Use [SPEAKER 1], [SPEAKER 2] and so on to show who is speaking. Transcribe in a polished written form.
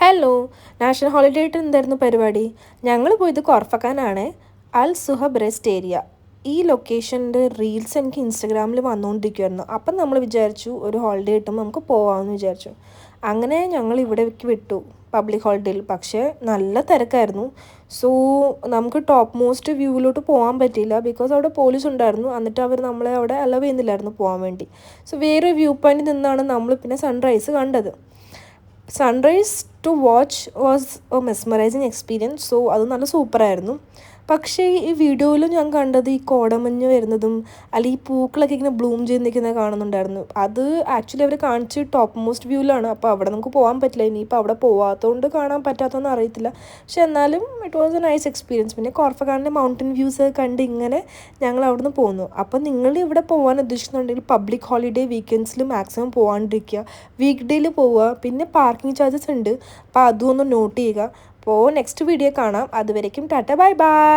[SPEAKER 1] Hello, national holiday ആയിട്ട് എന്തായിരുന്നു പരിപാടി? ഞങ്ങൾ പോയത് കോർഫക്കാനാണ്. അൽ സുഹബ് റെസ്റ്റ് ഏരിയ. ഈ ലൊക്കേഷൻ്റെ റീൽസ് എനിക്ക് ഇൻസ്റ്റഗ്രാമിൽ വന്നുകൊണ്ടിരിക്കുമായിരുന്നു. അപ്പം നമ്മൾ വിചാരിച്ചു ഒരു ഹോളിഡേ കിട്ടുമ്പോൾ നമുക്ക് പോകാമെന്ന് വിചാരിച്ചു. അങ്ങനെ ഞങ്ങൾ ഇവിടേക്ക് വിട്ടു പബ്ലിക് ഹോളിഡേയിൽ. പക്ഷേ നല്ല തിരക്കായിരുന്നു. സോ നമുക്ക് ടോപ്പ് മോസ്റ്റ് വ്യൂവിലോട്ട് പോകാൻ പറ്റിയില്ല. ബിക്കോസ് അവിടെ പോലീസ് ഉണ്ടായിരുന്നു. എന്നിട്ട് അവർ നമ്മളെ അവിടെ അലോ ചെയ്യുന്നില്ലായിരുന്നു പോകാൻ വേണ്ടി. സോ വേറെ വ്യൂ പോയിന്റിൽ നിന്നാണ് നമ്മൾ പിന്നെ സൺറൈസ് കണ്ടത്. Sunrise to watch was a mesmerising experience. So അത് നല്ല സൂപ്പറായിരുന്നു. പക്ഷേ ഈ വീഡിയോയിൽ ഞാൻ കണ്ടത് ഈ കോടമഞ്ഞ് വരുന്നതും അല്ലെങ്കിൽ ഈ പൂക്കളൊക്കെ ഇങ്ങനെ ബ്ലൂം ചെയ്ത് നിൽക്കുന്നത് കാണുന്നുണ്ടായിരുന്നു. അത് ആക്ച്വലി അവർ കാണിച്ച് ടോപ്പ് മോസ്റ്റ് വ്യൂവിലാണ്. അപ്പോൾ അവിടെ നമുക്ക് പോകാൻ പറ്റില്ല. ഇനിയിപ്പോൾ അവിടെ പോകാത്തതുകൊണ്ട് കാണാൻ പറ്റാത്തതെന്ന് അറിയത്തില്ല. പക്ഷെ എന്നാലും it was A nice experience. പിന്നെ കോർഫക്കാനിലെ മൗണ്ടൻ വ്യൂസ് കണ്ട് ഇങ്ങനെ ഞങ്ങൾ അവിടുന്ന് പോന്നു. അപ്പോൾ നിങ്ങൾ ഇവിടെ പോകാൻ ഉദ്ദേശിക്കുന്നുണ്ടെങ്കിൽ പബ്ലിക് ഹോളിഡേ വീക്കെൻഡ്സിൽ മാക്സിമം പോകാണ്ടിരിക്കുക. വീക്ക് ഡേയിൽ പോവുക. പിന്നെ പാർക്കിംഗ് ചാർജസ് ഉണ്ട്. അപ്പോൾ അതും ഒന്ന് നോട്ട് ചെയ്യുക. അപ്പോൾ നെക്സ്റ്റ് വീഡിയോ കാണാം. അതുവരേക്കും ടാറ്റ ബൈ ബൈ.